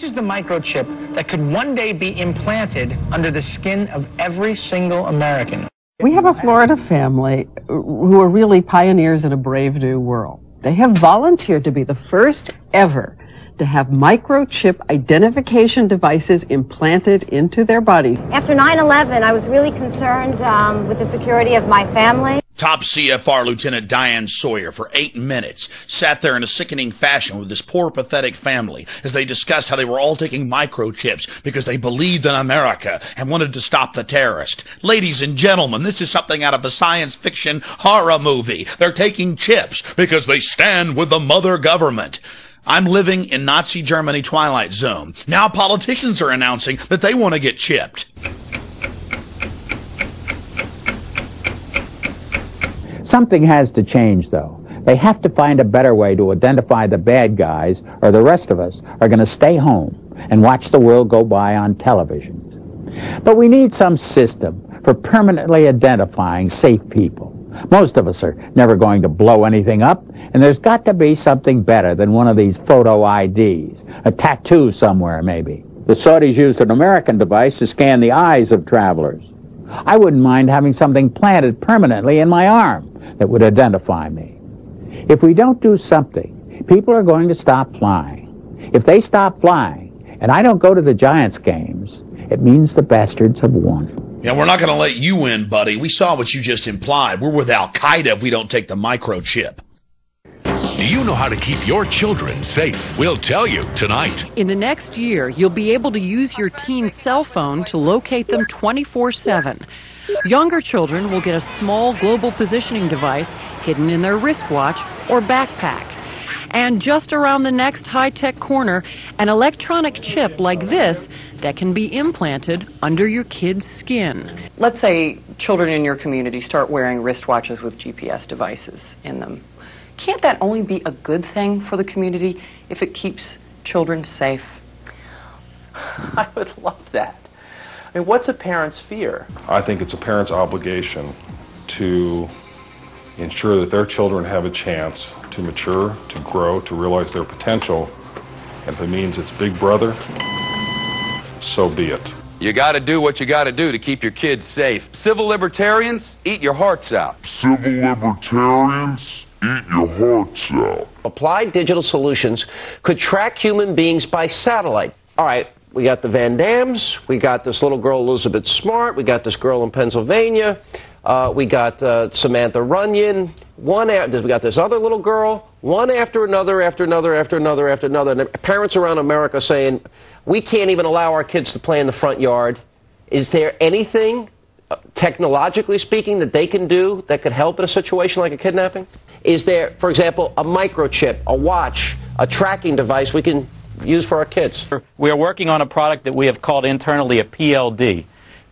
This is the microchip that could one day be implanted under the skin of every single American. We have a Florida family who are really pioneers in a brave new world. They have volunteered to be the first ever to have microchip identification devices implanted into their body. After 9/11, I was really concerned with the security of my family. Top CFR Lieutenant Diane Sawyer for 8 minutes sat there in a sickening fashion with this poor, pathetic family as they discussed how they were all taking microchips because they believed in America and wanted to stop the terrorist. Ladies and gentlemen, this is something out of a science fiction horror movie. They're taking chips because they stand with the mother government. I'm living in Nazi Germany Twilight Zone. Now politicians are announcing that they want to get chipped. Something has to change, though. They have to find a better way to identify the bad guys, or the rest of us are going to stay home and watch the world go by on televisions. But we need some system for permanently identifying safe people. Most of us are never going to blow anything up, and there's got to be something better than one of these photo IDs, a tattoo somewhere maybe. The Saudis used an American device to scan the eyes of travelers. I wouldn't mind having something planted permanently in my arm that would identify me. If we don't do something, people are going to stop flying. If they stop flying, and I don't go to the Giants games, it means the bastards have won. Yeah, we're not going to let you win, buddy. We saw what you just implied. We're with Al-Qaeda if we don't take the microchip. Do you know how to keep your children safe? We'll tell you tonight. In the next year, you'll be able to use your teen's cell phone to locate them 24/7. Younger children will get a small global positioning device hidden in their wristwatch or backpack. And just around the next high-tech corner, an electronic chip like this that can be implanted under your kid's skin. Let's say children in your community start wearing wristwatches with GPS devices in them. Can't that only be a good thing for the community if it keeps children safe? I would love that. I mean, what's a parent's fear? I think it's a parent's obligation to ensure that their children have a chance to mature, to grow, to realize their potential. And if it means it's Big Brother, so be it. You got to do what you got to do to keep your kids safe. Civil libertarians, eat your hearts out. Civil libertarians, eat your hearts out. Applied digital solutions could track human beings by satellite. All right, we got the Van Dams, we got this little girl Elizabeth Smart, we got this girl in Pennsylvania, we got Samantha Runyon, we got this other little girl, one after another, after another, after another, after another. And parents around America saying, we can't even allow our kids to play in the front yard. Is there anything, technologically speaking, that they can do that could help in a situation like a kidnapping? Is there, for example, a microchip, a watch, a tracking device we can use for our kids? We are working on a product that we have called internally a PLD.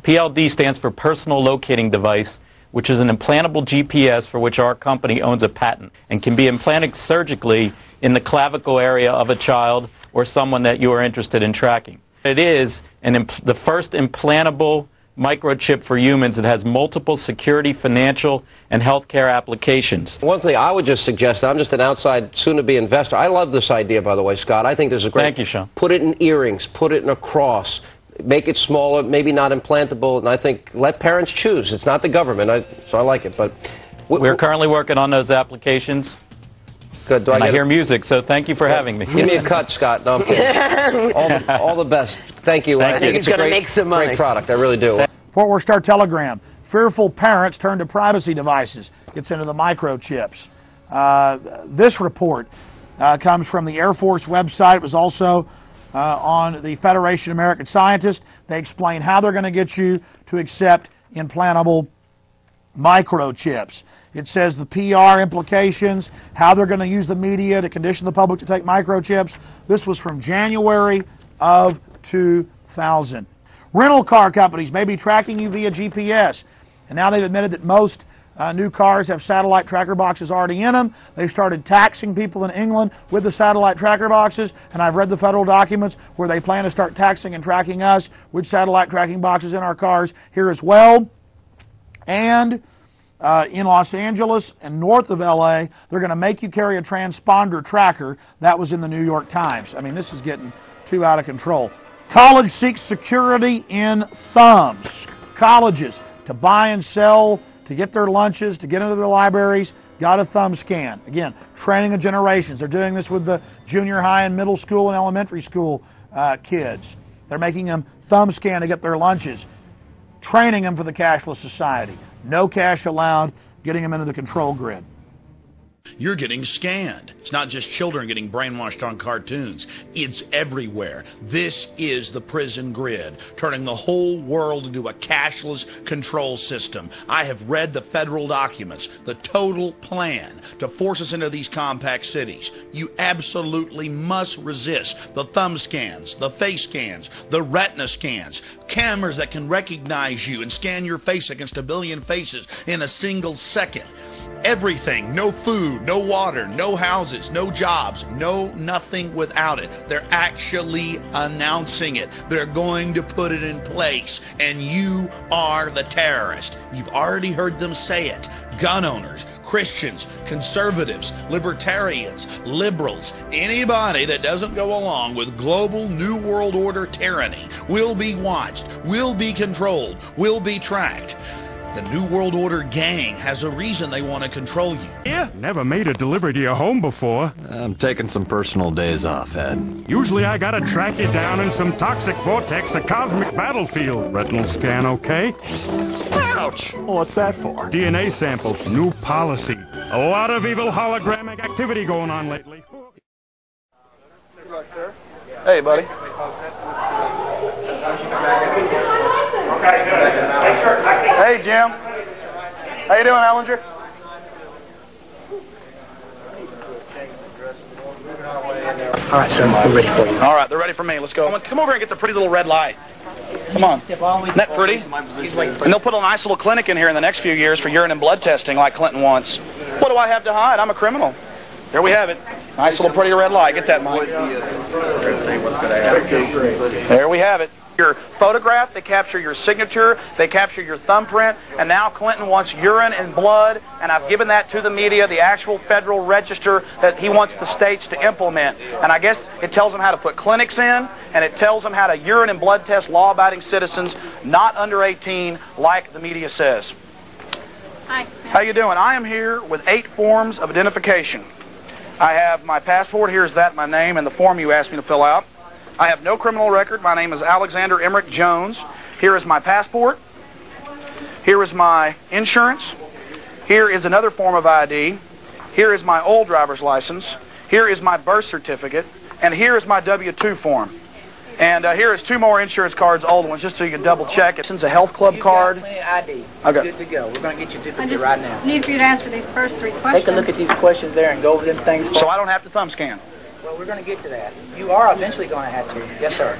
PLD stands for Personal Locating Device, which is an implantable GPS for which our company owns a patent and can be implanted surgically in the clavicle area of a child or someone that you are interested in tracking. It is the first implantable microchip for humans that has multiple security, financial, and healthcare applications. One thing I would just suggest, I'm just an outside, soon-to-be investor. I love this idea, by the way, Scott. I think this is great. Thank you, Sean. Put it in earrings, put it in a cross, make it smaller, maybe not implantable, and I think let parents choose. It's not the government, so I like it. But we're currently working on those applications. Good. And I hear music, so thank you for having me. Give me a cut, Scott. No, I'm kidding. all the best. Thank you. Thank I think you. it's a great product. I really do. Fort Worth Star Telegram. Fearful parents turn to privacy devices. Gets into the microchips. This report comes from the Air Force website. It was also on the Federation of American Scientists. They explain how they're going to get you to accept implantable microchips. It says the PR implications, how they're going to use the media to condition the public to take microchips. This was from January of 2000. Rental car companies may be tracking you via GPS. And now they've admitted that most new cars have satellite tracker boxes already in them. They've started taxing people in England with the satellite tracker boxes. And I've read the federal documents where they plan to start taxing and tracking us with satellite tracking boxes in our cars here as well. And in Los Angeles and north of LA, they're going to make you carry a transponder tracker. That was in the New York Times. I mean, this is getting too out of control. College seeks security in thumbs. Colleges, to buy and sell, to get their lunches, to get into their libraries, got a thumb scan. Again, training of generations. They're doing this with the junior high and middle school and elementary school kids. They're making them thumb scan to get their lunches, training them for the cashless society. No cash allowed, getting them into the control grid. You're getting scanned. It's not just children getting brainwashed on cartoons. It's everywhere. This is the prison grid, turning the whole world into a cashless control system. I have read the federal documents, the total plan to force us into these compact cities. You absolutely must resist the thumb scans, the face scans, the retina scans, cameras that can recognize you and scan your face against a billion faces in a single second. Everything, no food, no water, no houses, no jobs, no nothing without it. They're actually announcing it. They're going to put it in place, and you are the terrorist. You've already heard them say it. Gun owners, Christians, conservatives, libertarians, liberals, anybody that doesn't go along with global New World Order tyranny will be watched, will be controlled, will be tracked. The New World Order gang has a reason they want to control you. Yeah, never made a delivery to your home before. I'm taking some personal days off, Ed. Usually I gotta track you down in some toxic vortex, a cosmic battlefield. Retinal scan okay? Ouch! What's that for? DNA sample, new policy. A lot of evil hologramic activity going on lately. Good luck, sir. Hey, buddy. Hey, Jim. How you doing, Ellinger? All right, sir. We're ready for you. All right, they're ready for me. Let's go. Come over here and get the pretty little red light. Come on. Isn't that pretty? And they'll put a nice little clinic in here in the next few years for urine and blood testing like Clinton wants. What do I have to hide? I'm a criminal. There we have it. Nice little pretty red light. Get that, Mike. There we have it. Your photograph, they capture your signature, they capture your thumbprint, and now Clinton wants urine and blood, and I've given that to the media, the actual federal register that he wants the states to implement. And I guess it tells them how to put clinics in, and it tells them how to urine and blood test law-abiding citizens not under 18 like the media says. Hi. How you doing? I am here with 8 forms of identification. I have my passport. Here's that, my name, and the form you asked me to fill out. I have no criminal record. My name is Alexander Emmerich Jones. Here is my passport. Here is my insurance. Here is another form of ID. Here is my old driver's license. Here is my birth certificate. And here is my W-2 form. And here is 2 more insurance cards, old ones, just so you can double check. It's a health club card. ID. Okay. Good to go. We're going to get you duplicate right now. Need for you to answer these first 3 questions. Take a look at these questions there and go over them things. So I don't have to thumb scan? Well, we're going to get to that. You are eventually going to have to. Yes, sir.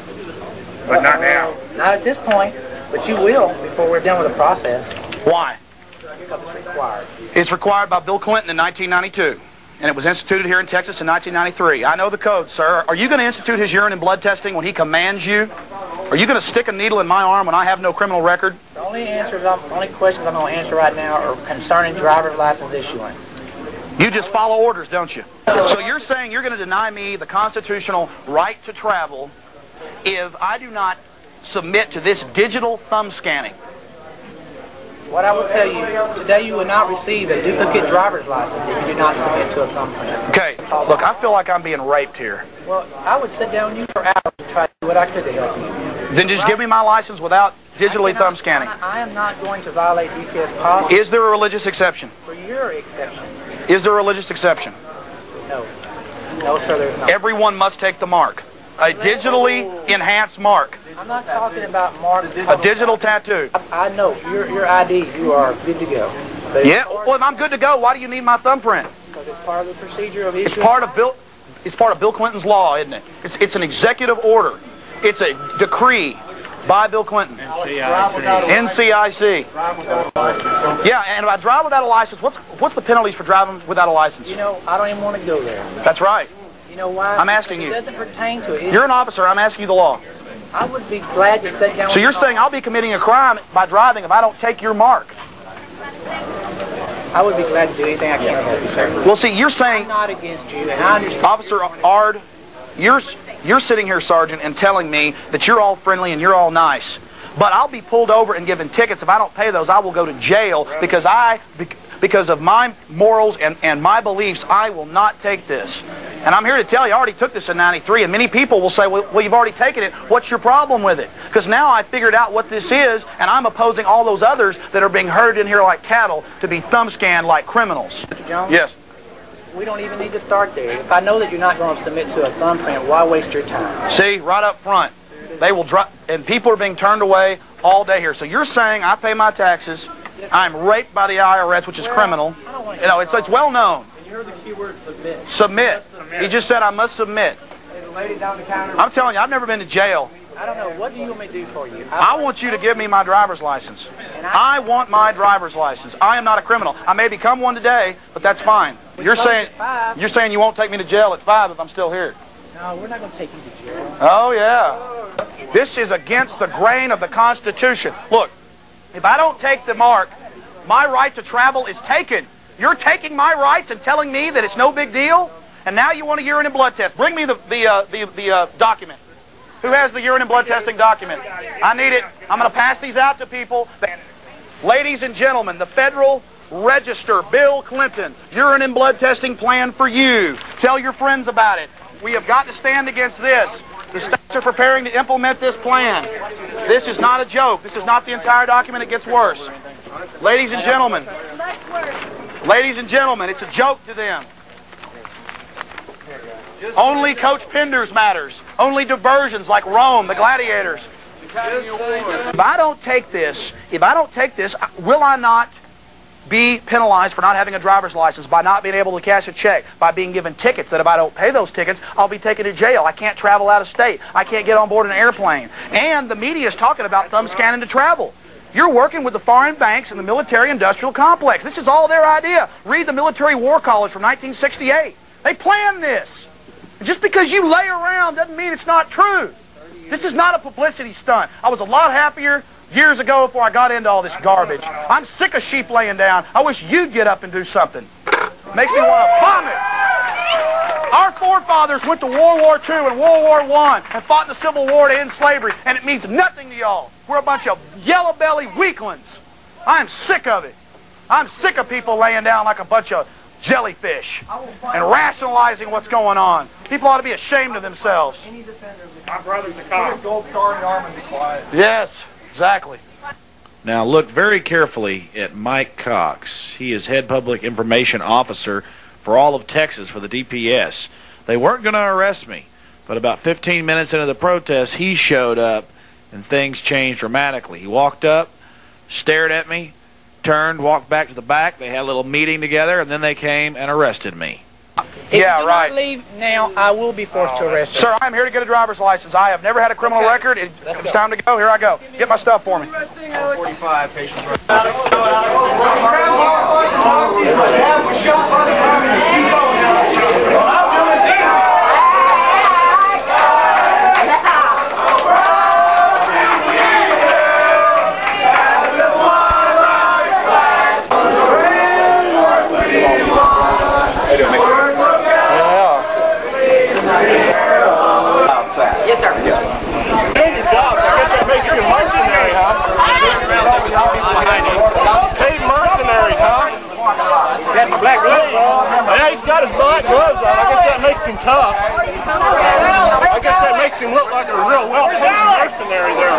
But not now. Not at this point, but you will before we're done with the process. Why? Because it's required. It's required by Bill Clinton in 1992, and it was instituted here in Texas in 1993. I know the code, sir. Are you going to institute his urine and blood testing when he commands you? Are you going to stick a needle in my arm when I have no criminal record? The only questions I'm going to answer right now are concerning driver's license issuance. You just follow orders, don't you? So you're saying you're going to deny me the constitutional right to travel if I do not submit to this digital thumb scanning? What I will tell you, today you will not receive a duplicate driver's license if you do not submit to a thumbprint. Okay, look, I feel like I'm being raped here. Well, I would sit down with you for hours and try to do what I could to help you. Then just give me my license without digitally thumb scanning. I am not going to violate DPS policy. Is there a religious exception? For your exception. Is there a religious exception? No. No, sir, there's not. Everyone must take the mark. A digitally enhanced mark. I'm not talking about marks. A digital tattoo. I know. Your ID, you are good to go. But yeah, well, if I'm good to go, why do you need my thumbprint? Because it's part of the procedure of issuing. It's part of Bill Clinton's law, isn't it? It's an executive order. It's a decree by Bill Clinton. NCIC. Yeah, and if I drive without a license, what's the penalties for driving without a license? You know, I don't even want to go there. That's right. You know why? I'm asking you. It doesn't pertain to it. You're an officer. I'm asking you the law. I would be glad to sit down. So you're saying I'll be committing a crime by driving if I don't take your mark? I would be glad to do anything I can to help you, sir. Well, see, you're saying... I'm not against you, and I understand... Officer Ard, you're You're sitting here, Sergeant, and telling me that you're all friendly and you're all nice. But I'll be pulled over and given tickets. If I don't pay those, I will go to jail because of my morals and my beliefs. I will not take this. And I'm here to tell you, I already took this in '93, and many people will say, well, you've already taken it. What's your problem with it? Because now I figured out what this is, and I'm opposing all those others that are being herded in here like cattle to be thumb scanned like criminals. Mr. Jones? Yes. We don't even need to start there. If I know that you're not going to submit to a thumbprint, why waste your time? See, right up front. They will drop, and people are being turned away all day here. So you're saying I pay my taxes, I'm raped by the IRS, which is criminal. You know, it's well known. And you heard the keyword submit. Submit. He just said I must submit. Hey, the lady down the counter. I'm telling you, I've never been to jail. I don't know. What do you want me to do for you? I want you to give me my driver's license. I want my driver's license. I am not a criminal. I may become one today, but that's fine. You're saying you won't take me to jail at 5 if I'm still here. No, we're not going to take you to jail. Oh, yeah. This is against the grain of the Constitution. Look, if I don't take the mark, my right to travel is taken. You're taking my rights and telling me that it's no big deal? And now you want a urine and blood test. Bring me the document. Who has the urine and blood testing document? I need it. I'm going to pass these out to people. Ladies and gentlemen, the Federal Register, Bill Clinton, urine and blood testing plan for you. Tell your friends about it. We have got to stand against this. The states are preparing to implement this plan. This is not a joke. This is not the entire document. It gets worse. Ladies and gentlemen, it's a joke to them. Only Coach Penders matters. Only diversions like Rome, the gladiators. If I don't take this, will I not be penalized for not having a driver's license, by not being able to cash a check, by being given tickets that if I don't pay those tickets, I'll be taken to jail. I can't travel out of state. I can't get on board an airplane. And the media is talking about thumb scanning to travel. You're working with the foreign banks and the military-industrial complex. This is all their idea. Read the Military War College from 1968. They planned this. Just because you lay around doesn't mean it's not true. This is not a publicity stunt. I was a lot happier years ago before I got into all this garbage. I'm sick of sheep laying down. I wish you'd get up and do something. Makes me want to vomit. Our forefathers went to World War II and World War I and fought in the Civil War to end slavery, and it means nothing to y'all. We're a bunch of yellow-belly weaklings. I'm sick of it. I'm sick of people laying down like a bunch of jellyfish and rationalizing what's going on. People ought to be ashamed of themselves. My brother's a cop. Gold star in the arm and be quiet. Yes, exactly. Now look very carefully at Mike Cox. He is head public information officer for all of Texas for the DPS. They weren't going to arrest me, but about 15 minutes into the protest, he showed up and things changed dramatically. He walked up, stared at me, turned, walked back to the back. They had a little meeting together, and then they came and arrested me. Yeah, right. If you leave now, I will be forced to arrest you. Sir, I'm here to get a driver's license. I have never had a criminal record. It's time to go. Here I go. Get my stuff for me. 45 patients. Yes, sir. Good job. I guess that makes you a mercenary, huh? Paid mercenaries, huh? Got the black gloves on. Yeah, he's got his black gloves on. I guess that makes him tough. I guess that makes him look like a real well-paid mercenary there.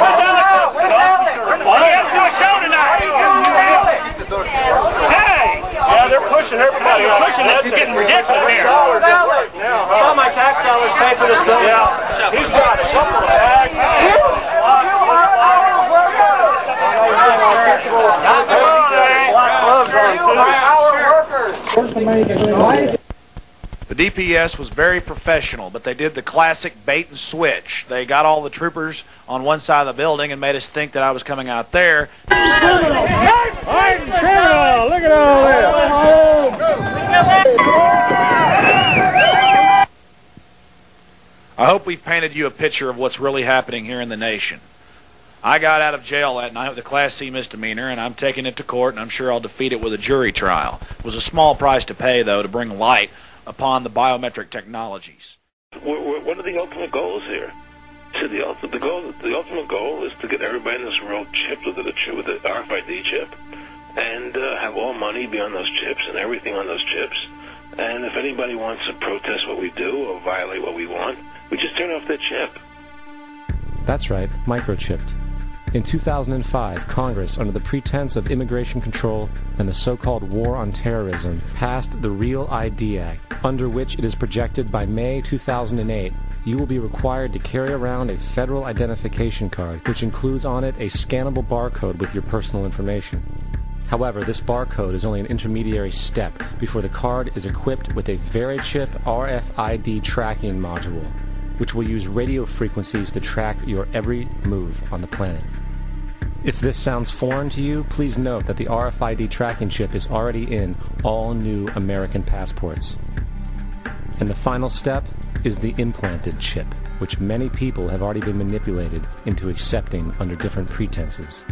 Well, he has to do a show tonight. Hey! Yeah, they're pushing everybody. They're pushing this. It's getting ridiculous here. All my tax dollars pay for this building. Yeah, he's got a couple of bags. The DPS was very professional, but they did the classic bait and switch. They got all the troopers on one side of the building and made us think that I was coming out there. I'm criminal! Look at all this! I hope we've painted you a picture of what's really happening here in the nation. I got out of jail that night with a Class C misdemeanor, and I'm taking it to court, and I'm sure I'll defeat it with a jury trial. It was a small price to pay, though, to bring light upon the biometric technologies. What are the ultimate goals here? So the ultimate goal is to get everybody in this world chipped with the RFID chip, and have all money be on those chips and everything on those chips. And if anybody wants to protest what we do or violate what we want, we just turn off that chip. That's right, microchipped. In 2005, Congress, under the pretense of immigration control and the so-called war on terrorism, passed the Real ID Act, under which it is projected by May 2008, you will be required to carry around a federal identification card, which includes on it a scannable barcode with your personal information. However, this barcode is only an intermediary step before the card is equipped with a VeriChip RFID tracking module, which will use radio frequencies to track your every move on the planet. If this sounds foreign to you, please note that the RFID tracking chip is already in all new American passports. And the final step is the implanted chip, which many people have already been manipulated into accepting under different pretenses.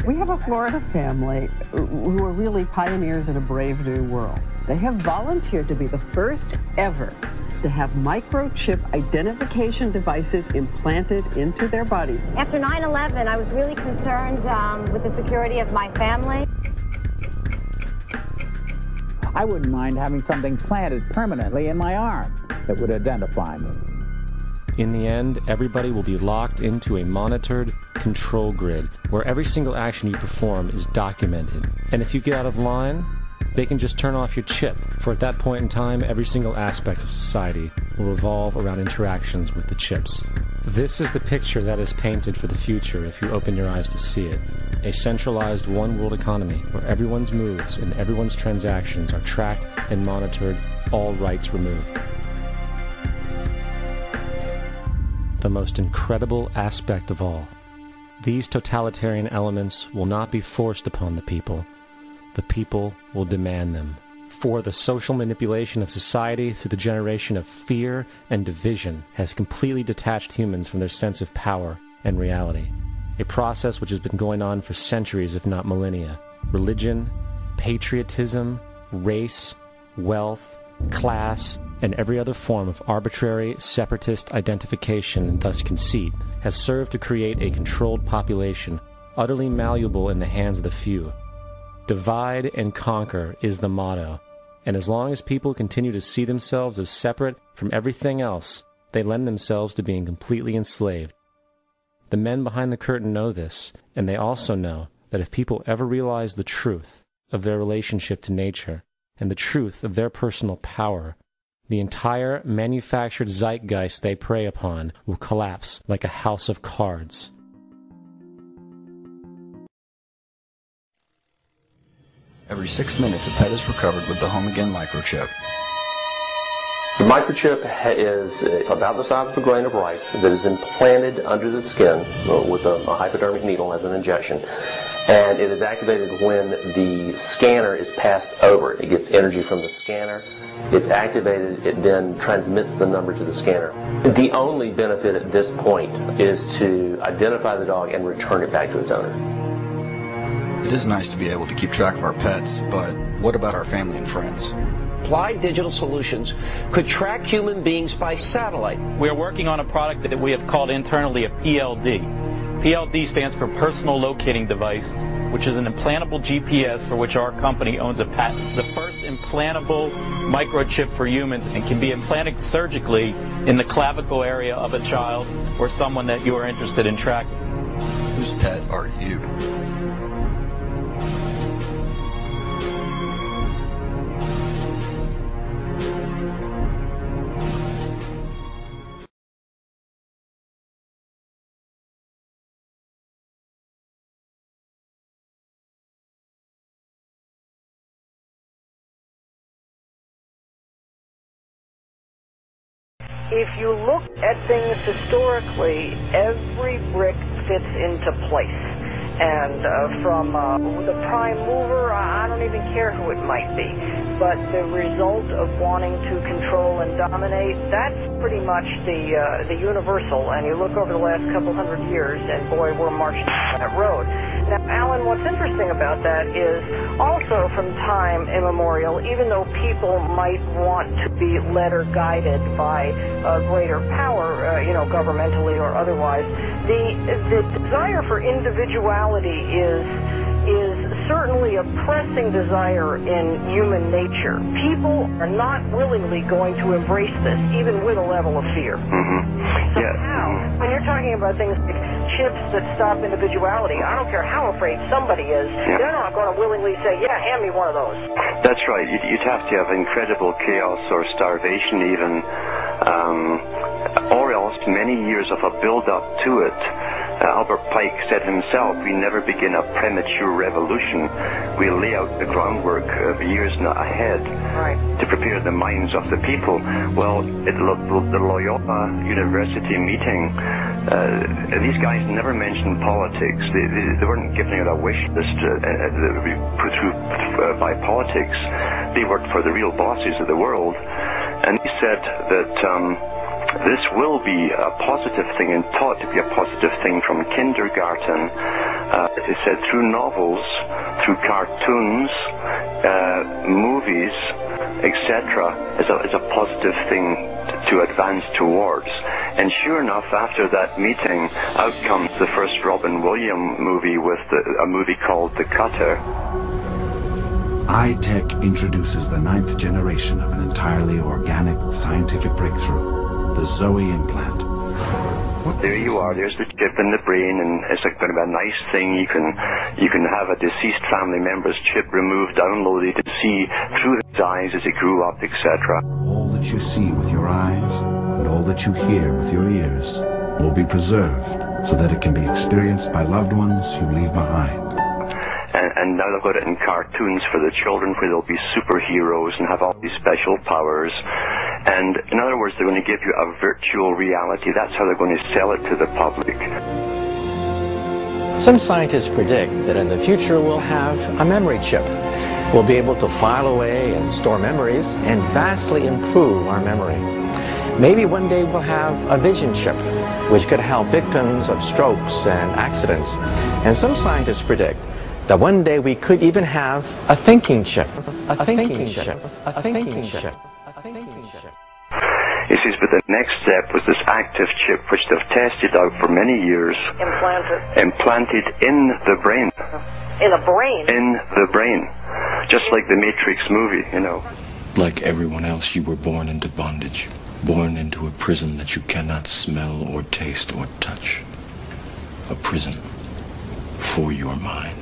We have a Florida family who are really pioneers in a brave new world. They have volunteered to be the first ever to have microchip identification devices implanted into their body. After 9/11, I was really concerned with the security of my family. I wouldn't mind having something planted permanently in my arm that would identify me. In the end, everybody will be locked into a monitored control grid where every single action you perform is documented. And if you get out of line, they can just turn off your chip, for at that point in time, every single aspect of society will revolve around interactions with the chips. This is the picture that is painted for the future if you open your eyes to see it. A centralized one-world economy where everyone's moves and everyone's transactions are tracked and monitored, all rights removed. The most incredible aspect of all, these totalitarian elements will not be forced upon the people. The people will demand them. For the social manipulation of society through the generation of fear and division has completely detached humans from their sense of power and reality. A process which has been going on for centuries, if not millennia. Religion, patriotism, race, wealth, class, and every other form of arbitrary, separatist identification and thus conceit has served to create a controlled population, utterly malleable in the hands of the few. Divide and conquer is the motto, and as long as people continue to see themselves as separate from everything else, they lend themselves to being completely enslaved. The men behind the curtain know this, and they also know that if people ever realize the truth of their relationship to nature and the truth of their personal power, the entire manufactured zeitgeist they prey upon will collapse like a house of cards. Every 6 minutes, a pet is recovered with the Home Again microchip. The microchip is about the size of a grain of rice that is implanted under the skin with a hypodermic needle as an injection. And it is activated when the scanner is passed over. It gets energy from the scanner. It's activated. It then transmits the number to the scanner. The only benefit at this point is to identify the dog and return it back to its owner. It is nice to be able to keep track of our pets, but what about our family and friends? Applied Digital Solutions could track human beings by satellite. We are working on a product that we have called internally a PLD. PLD stands for Personal Locating Device, which is an implantable GPS for which our company owns a patent. The first implantable microchip for humans and can be implanted surgically in the clavicle area of a child or someone that you are interested in tracking. Whose pet are you? If you look at things historically, every brick fits into place. And from the prime mover, I don't even care who it might be. But the result of wanting to control and dominate, that's pretty much the universal. And you look over the last couple hundred years, and boy, we're marching down that road. Now, Alan, what what's interesting about that is also from time immemorial, even though people might want to be led or guided by greater power, governmentally or otherwise, the desire for individuality is certainly a pressing desire in human nature. People are not willingly going to embrace this, even with a level of fear. So how, when you're talking about things like chips that stop individuality, I don't care how afraid somebody is, they're not going to willingly say, yeah, hand me one of those. That's right. You'd have to have incredible chaos or starvation even, or else many years of a build-up to it. Albert Pike said himself, we never begin a premature revolution. We lay out the groundwork of years ahead to prepare the minds of the people. Well, at the Loyola University meeting, these guys never mentioned politics. They weren't giving it a wish list that would be put through by politics. They worked for the real bosses of the world. And he said that this will be a positive thing and taught to be a positive thing from kindergarten. It said through novels, through cartoons, movies, etc. is a positive thing to advance towards. And sure enough, after that meeting, out comes the first Robin Williams movie with a movie called The Cutter. iTech introduces the 9th generation of an entirely organic scientific breakthrough. The Zoe implant. There you are. There's the chip in the brain, and it's going to be a nice thing. You can have a deceased family member's chip removed, downloaded, to see through his eyes as he grew up, etc. All that you see with your eyes and all that you hear with your ears will be preserved so that it can be experienced by loved ones you leave behind. And now they've got it in cartoons for the children, where they'll be superheroes and have all these special powers. And in other words, they're going to give you a virtual reality. That's how they're going to sell it to the public. Some scientists predict that in the future we'll have a memory chip. We'll be able to file away and store memories and vastly improve our memory. Maybe one day we'll have a vision chip, which could help victims of strokes and accidents. And some scientists predict that one day we could even have a thinking chip. A thinking chip. A thinking chip. A thinking chip. He says, but the next step was this active chip, which they've tested out for many years. Implanted in the brain. In the brain? In the brain. Just like the Matrix movie, you know. Like everyone else, you were born into bondage. Born into a prison that you cannot smell or taste or touch. A prison for your mind.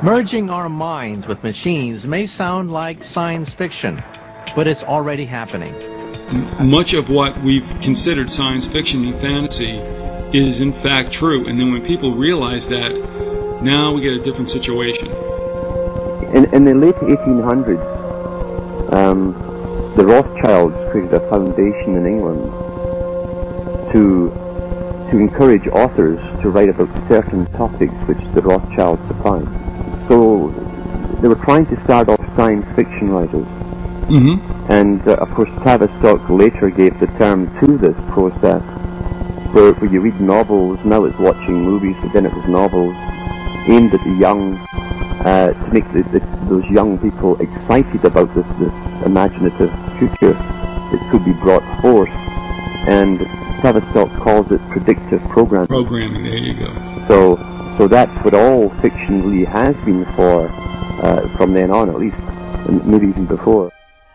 Merging our minds with machines may sound like science fiction, but it's already happening. Much of what we've considered science fiction and fantasy is in fact true, and then when people realize that, now we get a different situation. In the late 1800s, the Rothschilds created a foundation in England to encourage authors to write about certain topics which the Rothschilds supplied. So they were trying to start off science fiction writers. And of course Tavistock later gave the term to this process, where you read novels, now it's watching movies, but then it was novels aimed at the young, to make those young people excited about this imaginative future that could be brought forth. And Tavistock calls it predictive programming. Programming, there you go. So that's what all fiction really has been for, from then on at least, and maybe even before.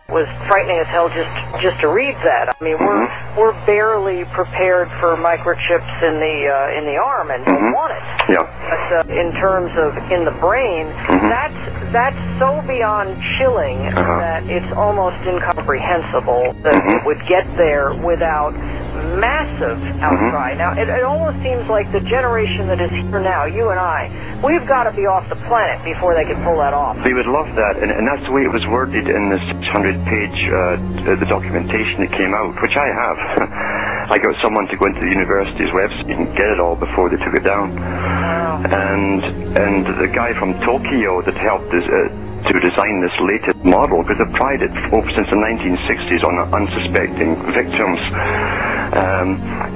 It was frightening as hell just to read that. I mean, we're barely prepared for microchips in the arm and don't want it. Yeah. But in terms of in the brain, that's so beyond chilling that it's almost incomprehensible that it would get there without massive outcry. Now, it almost seems like the generation that is here now, you and I, we've got to be off the planet before they can pull that off. They would love that, and that's the way it was worded in the 600-page the documentation that came out, which I have. I got someone to go into the university's website and get it all before they took it down. And the guy from Tokyo that helped to design this latest model, because they've tried it since the 1960s on unsuspecting victims.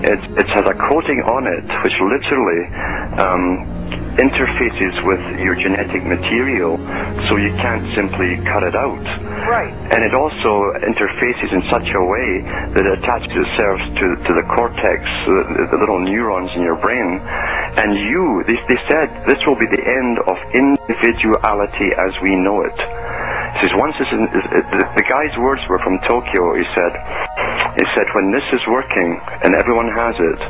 It has a coating on it which literally interfaces with your genetic material, so you can't simply cut it out. Right. And it also interfaces in such a way that it attaches itself to the cortex, the little neurons in your brain. And they said this will be the end of individuality as we know it. He says, the guy's words were from Tokyo. He said, when this is working and everyone has it,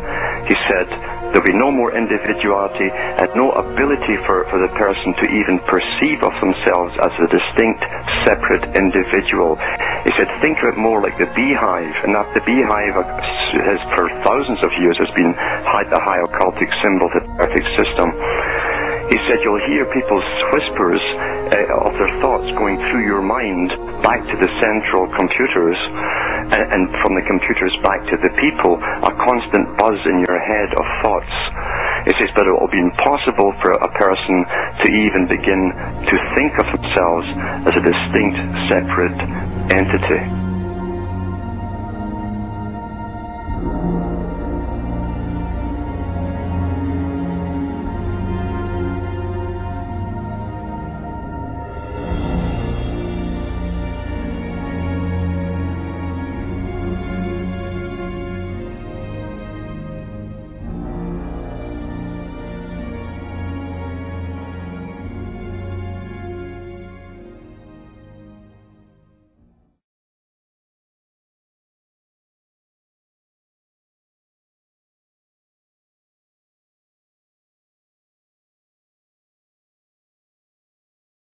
he said, there'll be no more individuality and no ability for the person to even perceive of themselves as a distinct, separate individual. He said, think of it more like the beehive, and that the beehive has, for thousands of years, has been the high occultic symbol to the perfect system. He said, you'll hear people's whispers of their thoughts going through your mind back to the central computers, and from the computers back to the people, a constant buzz in your head of thoughts. He says, but it will be impossible for a person to even begin to think of themselves as a distinct, separate entity.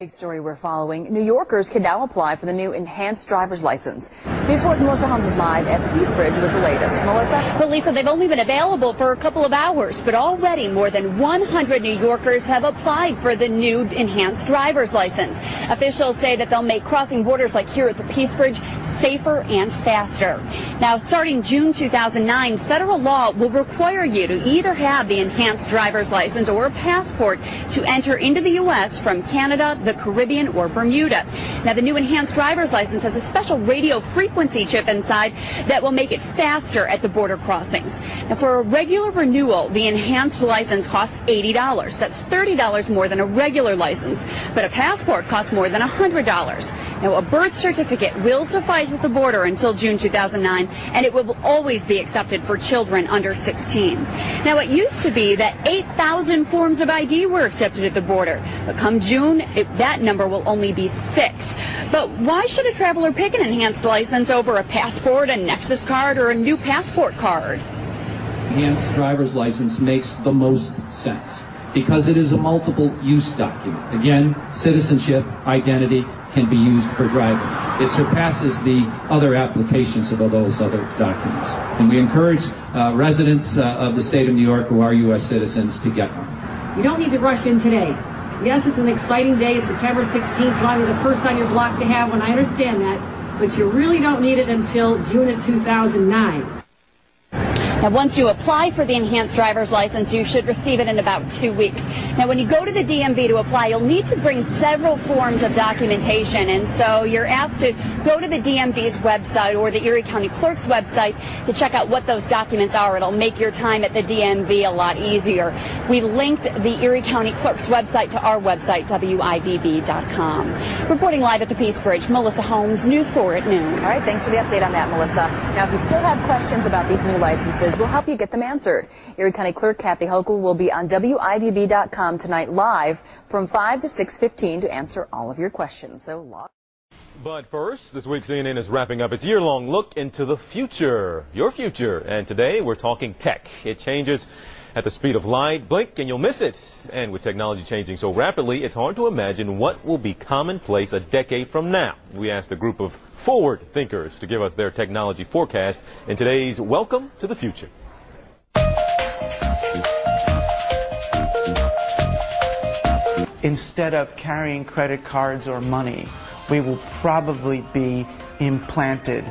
Big story we're following. New Yorkers can now apply for the new enhanced driver's license. News 4's Melissa Holmes is live at the Peace Bridge with the latest. Melissa? Well, Lisa, they've only been available for a couple of hours, but already more than 100 New Yorkers have applied for the new enhanced driver's license. Officials say that they'll make crossing borders like here at the Peace Bridge safer and faster. Now, starting June 2009, federal law will require you to either have the enhanced driver's license or a passport to enter into the U.S. from Canada, the Caribbean, or Bermuda. Now, the new enhanced driver's license has a special radio frequency chip inside that will make it faster at the border crossings. Now, for a regular renewal, the enhanced license costs $80. That's $30 more than a regular license, but a passport costs more than $100. Now, a birth certificate will suffice at the border until June 2009, and it will always be accepted for children under 16. Now, it used to be that 8,000 forms of ID were accepted at the border, but come June, that number will only be 6. But why should a traveler pick an enhanced license over a passport, a Nexus card, or a new passport card? Enhanced driver's license makes the most sense because it is a multiple use document. Again, citizenship, identity can be used for driving. It surpasses the other applications of those other documents. And we encourage residents of the state of New York who are U.S. citizens to get one. You don't need to rush in today. Yes, it's an exciting day. It's September 16th, probably the first on your block to have one. I understand that. But you really don't need it until June of 2009. Now, once you apply for the enhanced driver's license, you should receive it in about 2 weeks. Now, when you go to the DMV to apply, you'll need to bring several forms of documentation, and so you're asked to go to the DMV's website or the Erie County Clerk's website to check out what those documents are. It'll make your time at the DMV a lot easier. We linked the Erie County Clerk's website to our website, WIVB.com. Reporting live at the Peace Bridge, Melissa Holmes, News 4 at noon. All right, thanks for the update on that, Melissa. Now, if you still have questions about these new licenses, we'll help you get them answered. Erie County Clerk Kathy Hochul will be on WIVB.com tonight live from 5 to 6:15 to answer all of your questions. So log. But first, this week CNN is wrapping up its year-long look into the future, your future. And today we're talking tech. It changes at the speed of light. Blink and you'll miss it. And with technology changing so rapidly, it's hard to imagine what will be commonplace a decade from now. We asked a group of forward thinkers to give us their technology forecast in today's Welcome to the Future. Instead of carrying credit cards or money, we will probably be implanted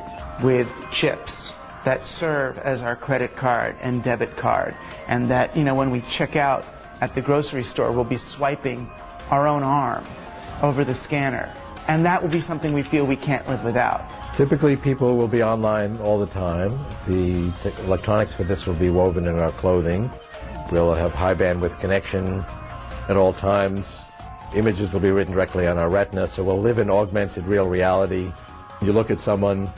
with chips that serve as our credit card and debit card, and that, when we check out at the grocery store, we'll be swiping our own arm over the scanner, and that will be something we feel we can't live without. Typically, people will be online all the time. The electronics for this will be woven in our clothing. We'll have high bandwidth connection, at all times. Images will be written directly on our retina, so we'll live in augmented real reality. You look at someone,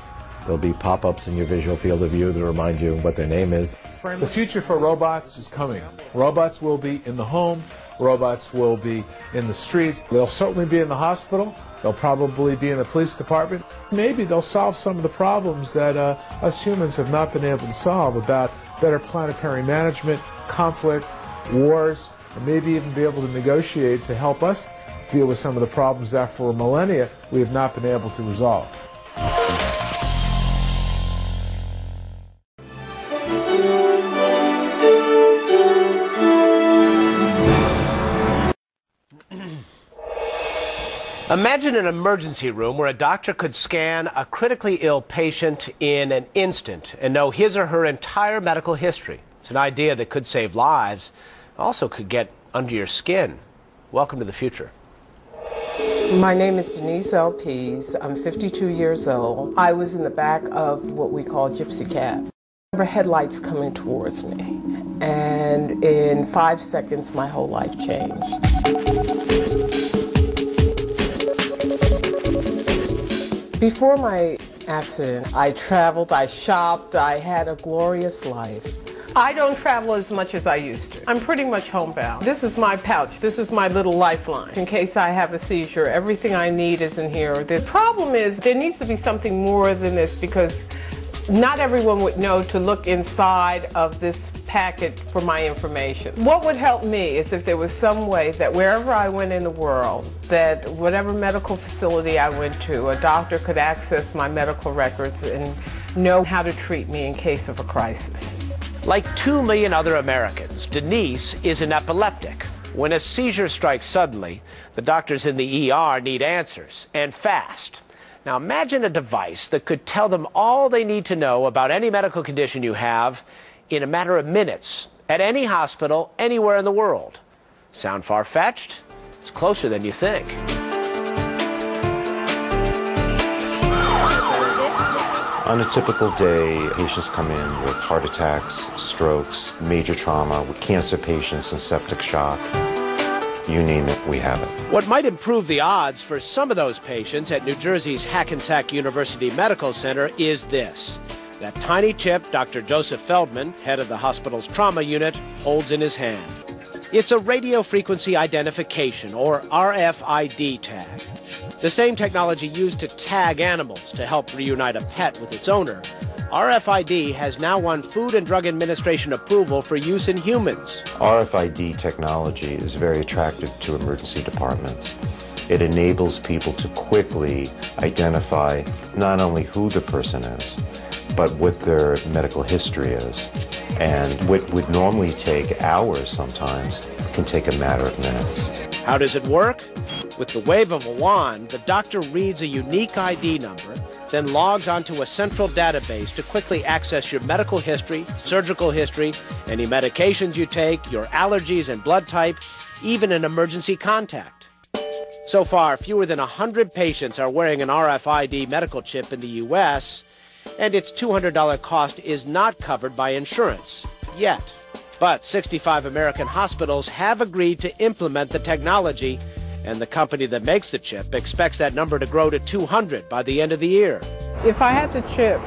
there'll be pop-ups in your visual field of view that remind you what their name is. The future for robots is coming. Robots will be in the home. Robots will be in the streets. They'll certainly be in the hospital. They'll probably be in the police department. Maybe they'll solve some of the problems that us humans have not been able to solve about better planetary management, conflict, wars, and maybe even be able to negotiate to help us deal with some of the problems that for millennia we have not been able to resolve. Imagine an emergency room where a doctor could scan a critically ill patient in an instant and know his or her entire medical history. It's an idea that could save lives, also could get under your skin. Welcome to the future. My name is Denise L. Pease. I'm 52 years old. I was in the back of what we call gypsy cab. I remember headlights coming towards me, and in 5 seconds my whole life changed. Before my accident, I traveled, I shopped, I had a glorious life. I don't travel as much as I used to. I'm pretty much homebound. This is my pouch. This is my little lifeline. In case I have a seizure, everything I need is in here. The problem is there needs to be something more than this, because not everyone would know to look inside of this packet for my information. What would help me is if there was some way that wherever I went in the world, that whatever medical facility I went to, a doctor could access my medical records and know how to treat me in case of a crisis. Like 2 million other Americans, Denise is an epileptic. When a seizure strikes suddenly, the doctors in the ER need answers, and fast. Now imagine a device that could tell them all they need to know about any medical condition you have in a matter of minutes, at any hospital, anywhere in the world. Sound far-fetched? It's closer than you think. On a typical day, patients come in with heart attacks, strokes, major trauma, with cancer patients and septic shock. You name it, we have it. What might improve the odds for some of those patients at New Jersey's Hackensack University Medical Center is this. That tiny chip Dr. Joseph Feldman, head of the hospital's trauma unit, holds in his hand. It's a radio frequency identification, or RFID tag. The same technology used to tag animals to help reunite a pet with its owner. RFID has now won Food and Drug Administration approval for use in humans. RFID technology is very attractive to emergency departments. It enables people to quickly identify not only who the person is, but what their medical history is. And what would normally take hours sometimes can take a matter of minutes. How does it work? With the wave of a wand, the doctor reads a unique ID number, then logs onto a central database to quickly access your medical history, surgical history, any medications you take, your allergies and blood type, even an emergency contact. So far, fewer than 100 patients are wearing an RFID medical chip in the U.S., and its $200 cost is not covered by insurance, yet. But 65 American hospitals have agreed to implement the technology, and the company that makes the chip expects that number to grow to 200 by the end of the year. If I had the chip,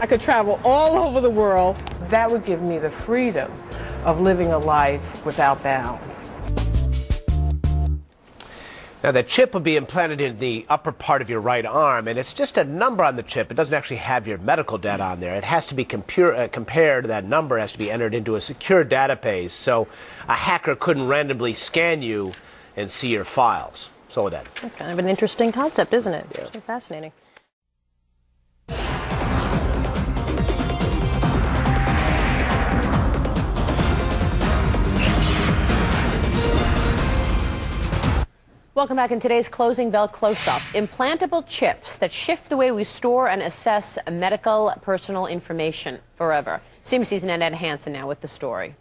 I could travel all over the world. That would give me the freedom of living a life without bounds. Now, the chip would be implanted in the upper part of your right arm, and it's just a number on the chip. It doesn't actually have your medical data on there. It has to be compared. That number has to be entered into a secure database, so a hacker couldn't randomly scan you and see your files. So with that. That's kind of an interesting concept, isn't it? Yeah. So fascinating. Welcome back. In today's Closing Bell Close-Up, implantable chips that shift the way we store and assess medical personal information forever. CNBC's Annette Hansen now with the story.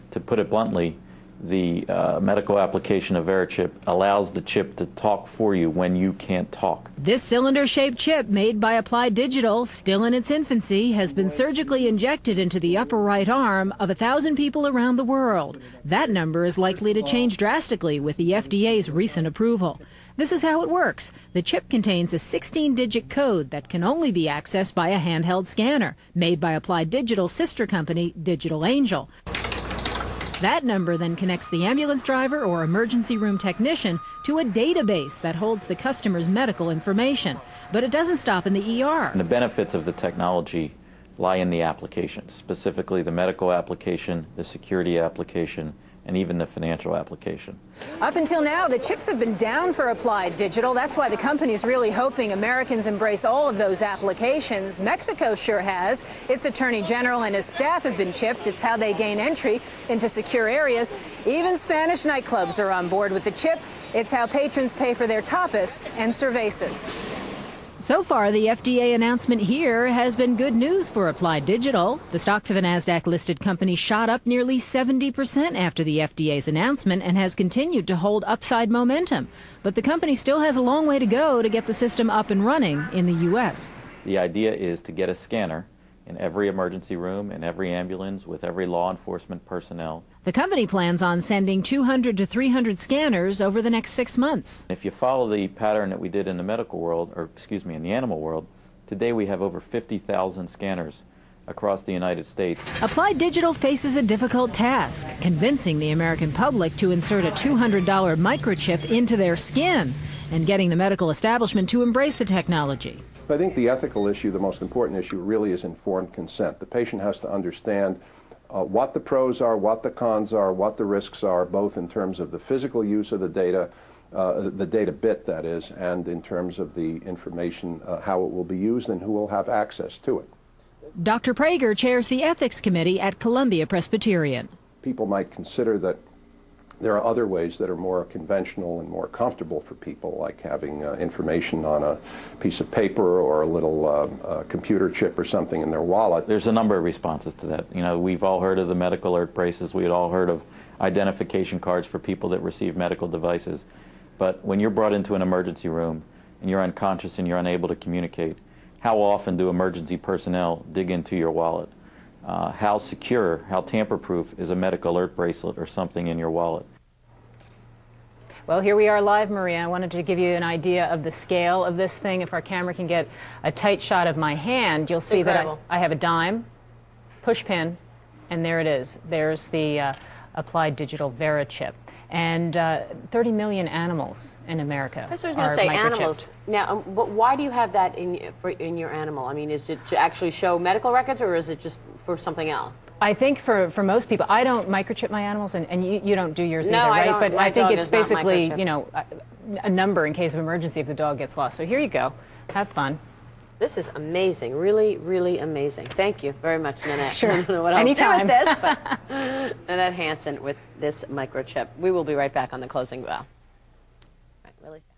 To put it bluntly, The medical application of VeriChip allows the chip to talk for you when you can't talk. This cylinder-shaped chip, made by Applied Digital, still in its infancy, has been surgically injected into the upper right arm of 1,000 people around the world. That number is likely to change drastically with the FDA's recent approval. This is how it works. The chip contains a 16-digit code that can only be accessed by a handheld scanner, made by Applied Digital's sister company, Digital Angel. That number then connects the ambulance driver or emergency room technician to a database that holds the customer's medical information. But it doesn't stop in the ER. And the benefits of the technology lie in the application, specifically the medical application, the security application, and even the financial application. Up until now, the chips have been down for Applied Digital. That's why the company's really hoping Americans embrace all of those applications. Mexico sure has. Its Attorney General and his staff have been chipped. It's how they gain entry into secure areas. Even Spanish nightclubs are on board with the chip. It's how patrons pay for their tapas and cervezas. So far, the FDA announcement here has been good news for Applied Digital. The stock for the NASDAQ-listed company shot up nearly 70% after the FDA's announcement and has continued to hold upside momentum. But the company still has a long way to go to get the system up and running in the U.S. The idea is to get a scanner in every emergency room, in every ambulance, with every law enforcement personnel. The company plans on sending 200 to 300 scanners over the next 6 months. If you follow the pattern that we did in the medical world, or excuse me, in the animal world, today we have over 50,000 scanners across the United States. Applied Digital faces a difficult task, convincing the American public to insert a $200 microchip into their skin and getting the medical establishment to embrace the technology. I think the ethical issue, the most important issue, really is informed consent. The patient has to understand what the pros are, what the cons are, what the risks are, both in terms of the physical use of the data bit, that is, and in terms of the information, how it will be used and who will have access to it. Dr. Prager chairs the ethics committee at Columbia Presbyterian. People might consider that there are other ways that are more conventional and more comfortable for people, like having information on a piece of paper or a little computer chip or something in their wallet. There's a number of responses to that. You know, we've all heard of the medical alert braces. We had all heard of identification cards for people that receive medical devices. But when you're brought into an emergency room and you're unconscious and you're unable to communicate, how often do emergency personnel dig into your wallet? How secure, how tamper-proof is a medical alert bracelet or something in your wallet? Well, here we are live, Maria. I wanted to give you an idea of the scale of this thing. If our camera can get a tight shot of my hand, you'll see that I have a dime, push pin, and there it is. There's the Applied Digital VeriChip. And 30 million animals in America. That's what I was going to say, animals. Now, why do you have that in your animal? I mean, is it to actually show medical records, or is it just for something else? I think for most people, I don't microchip my animals, and you don't do yours no, either, right? I don't, but my I think dog it's is not basically, microchipped. you know, a number in case of emergency if the dog gets lost. So here you go. Have fun. This is amazing, really, really amazing. Thank you very much, Nanette. Sure. I don't know what I'll Anytime. do with this, but Nanette Hansen with this microchip. We will be right back on the closing bell. Right, really fast.